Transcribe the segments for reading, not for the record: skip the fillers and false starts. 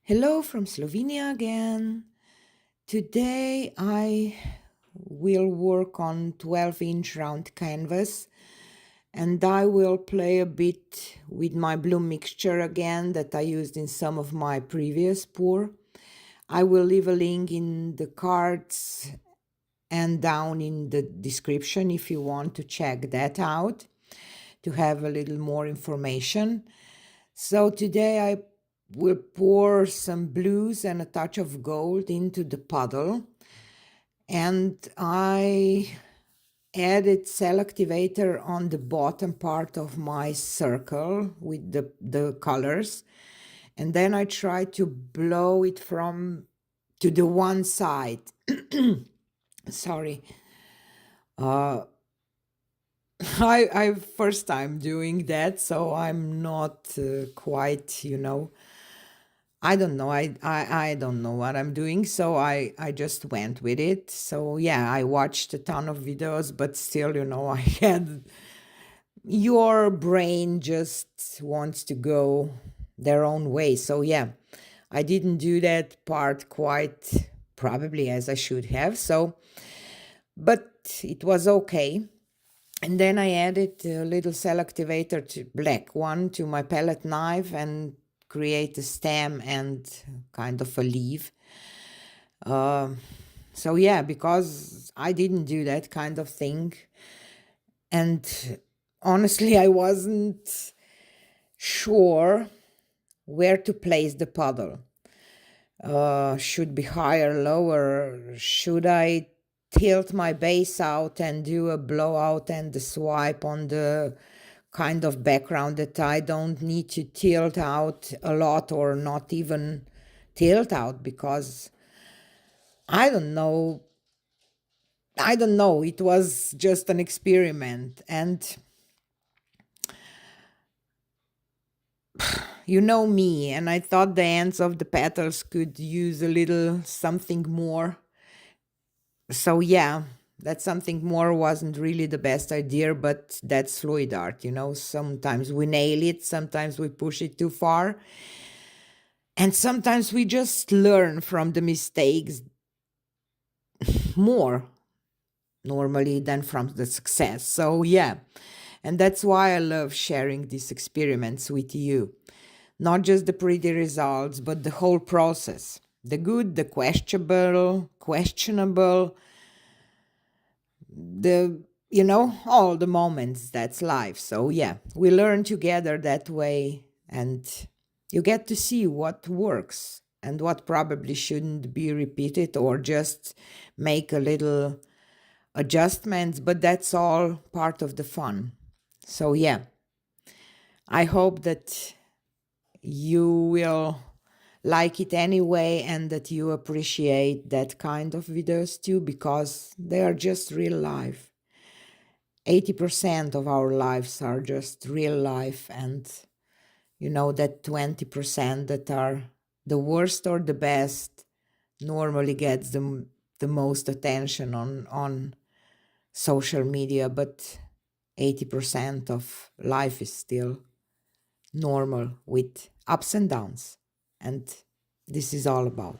Hello from Slovenia again. Today I will work on 12-inch round canvas and I will play a bit with my blue mixture again that I used in some of my previous pour. I will leave a link in the cards and down in the description if you want to check that out to have a little more information. So today I will pour some blues and a touch of gold into the puddle, and I added cell activator on the bottom part of my circle with the colors, and then I try to blow it from to the one side. Sorry. I first time doing that, so I'm not quite, I don't know. I don't know what I'm doing, so I just went with it. So yeah, I watched a ton of videos, but still, I had your brain just wants to go their own way. So yeah, I didn't do that part quite probably as I should have. So, but it was okay. And then I added a little cell activator, to black one, to my palette knife and create a stem and kind of a leaf. So yeah, because I didn't do that kind of thing. And honestly, I wasn't sure where to place the puddle. Should be higher, lower? Should I tilt my base out and do a blowout and a swipe on the kind of background that I don't need to tilt out a lot or not even tilt out? Because I don't know. I don't know. It was just an experiment. And you know me, and I thought the ends of the petals could use a little something more. So yeah, that something more wasn't really the best idea, but that's fluid art, Sometimes we nail it, sometimes we push it too far, and sometimes we just learn from the mistakes more normally than from the success. So yeah, and that's why I love sharing these experiments with you. Not just the pretty results, but the whole process. The good, the questionable, all the moments. That's life. So yeah, we learn together that way, and you get to see what works and what probably shouldn't be repeated or just make a little adjustments, but that's all part of the fun. So yeah, I hope that you will like it anyway and that you appreciate that kind of videos too, because they are just real life. 80% of our lives are just real life, and that 20% that are the worst or the best normally gets the most attention on social media, but 80% of life is still normal with ups and downs, and this is all about.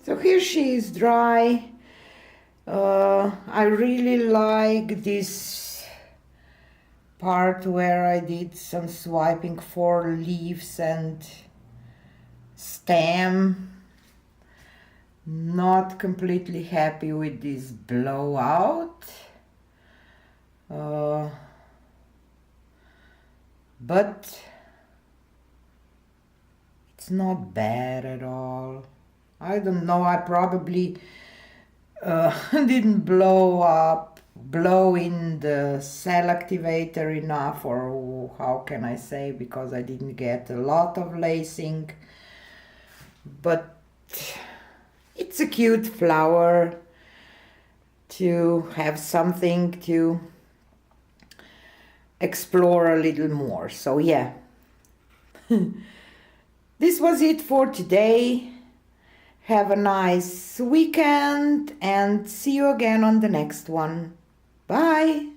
So here she is dry. I really like this part where I did some swiping for leaves and stem. Not completely happy with this blowout, but it's not bad at all. I don't know, I probably didn't blow in the cell activator enough, or how can I say, because I didn't get a lot of lacing, but it's a cute flower to have something to explore a little more. So yeah, this was it for today. Have a nice weekend and see you again on the next one. Bye!